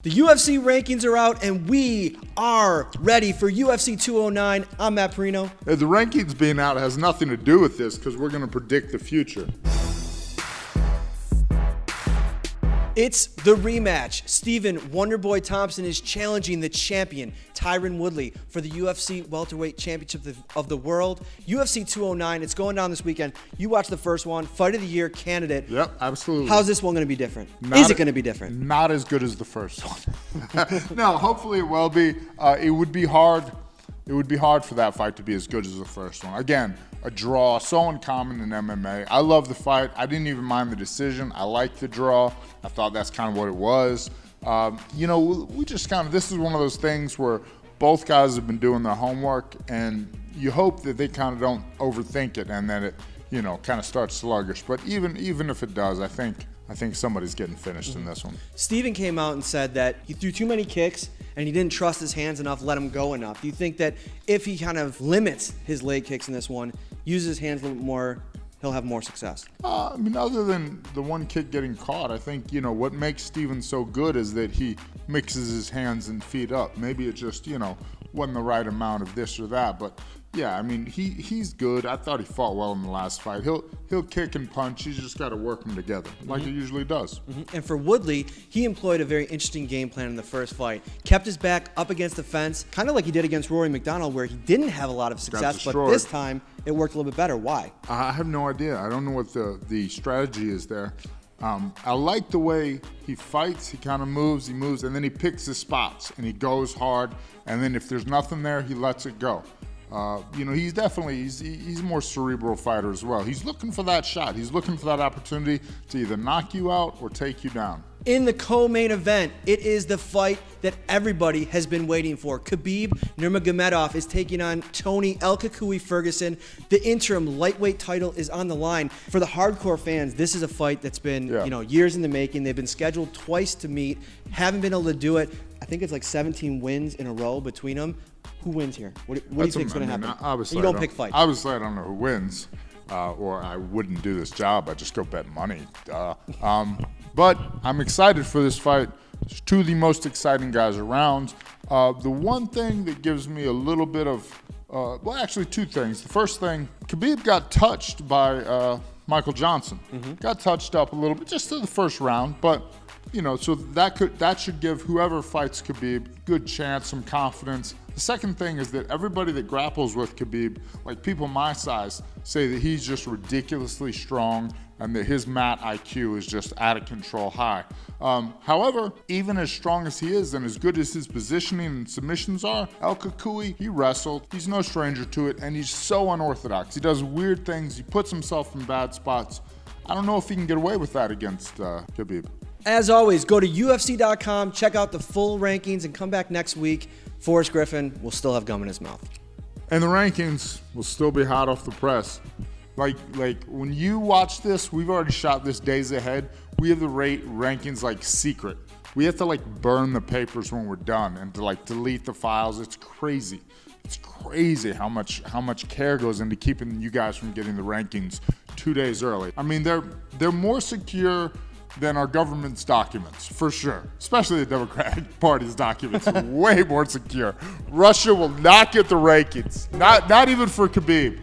The UFC rankings are out, and we are ready for UFC 209. I'm Matt Parrino. The rankings being out has nothing to do with this because we're going to predict the future. It's the rematch. Stephen Wonderboy Thompson is challenging the champion, Tyron Woodley, for the UFC welterweight championship of the world. UFC 209, it's going down this weekend. You watched the first one, Fight of the Year candidate. Yep, absolutely. How's this one going to be different? Is it going to be different? Not as good as the first one. No, hopefully it will be. It would be hard. It would be hard for that fight to be as good as the first one. Again, a draw, so uncommon in MMA. I love the fight. I didn't even mind the decision. I liked the draw. I thought that's kind of what it was. We just kind of, this is one of those things where both guys have been doing their homework, and you hope that they kind of don't overthink it and then it, kind of starts sluggish. But even if it does, I think somebody's getting finished in this one. Steven came out and said that he threw too many kicks and he didn't trust his hands enough, let him go enough. Do you think that if he kind of limits his leg kicks in this one, uses his hands a little bit more, he'll have more success? Other than the one kick getting caught, I think, what makes Steven so good is that he mixes his hands and feet up. Maybe it just, wasn't the right amount of this or that, but yeah, he's good. I thought he fought well in the last fight. He'll kick and punch. He's just got to work them together like he usually does. And for Woodley, he employed a very interesting game plan in the first fight. Kept his back up against the fence, kind of like he did against Rory McDonald, where he didn't have a lot of success, but this time it worked a little bit better. Why? I have no idea. I don't know what the strategy is there. I like the way he fights. He kind of moves, and then he picks his spots, and he goes hard, and then if there's nothing there, he lets it go. He's definitely, he's a more cerebral fighter as well. He's looking for that shot. He's looking for that opportunity to either knock you out or take you down. In the co-main event, it is the fight that everybody has been waiting for. Khabib Nurmagomedov is taking on Tony El Cucuy Ferguson. The interim lightweight title is on the line. For the hardcore fans, this is a fight that's been years in the making. They've been scheduled twice to meet, haven't been able to do it. I think it's like 17 wins in a row between them. Who wins here? What do you think is going to happen? You don't pick fights. Obviously, I don't know who wins, or I wouldn't do this job. I just go bet money. But I'm excited for this fight. It's two of the most exciting guys around. The one thing that gives me a little bit of, actually two things. The first thing, Khabib got touched by Michael Johnson. Got touched up a little bit, just to the first round, but so that should give whoever fights Khabib good chance, some confidence. The second thing is that everybody that grapples with Khabib, like people my size, say that he's just ridiculously strong and that his mat IQ is just out of control high. However, even as strong as he is and as good as his positioning and submissions are, El Cucuy, he wrestled. He's no stranger to it, and he's so unorthodox. He does weird things. He puts himself in bad spots. I don't know if he can get away with that against Khabib. As always, go to UFC.com, check out the full rankings, and come back next week. Forrest Griffin will still have gum in his mouth. And the rankings will still be hot off the press. Like when you watch this, we've already shot this days ahead. We have the rankings like secret. We have to burn the papers when we're done and to delete the files. It's crazy. It's crazy how much care goes into keeping you guys from getting the rankings 2 days early. They're more secure than our government's documents, for sure. Especially the Democratic Party's documents are way more secure. Russia will not get the rankings. Not even for Khabib.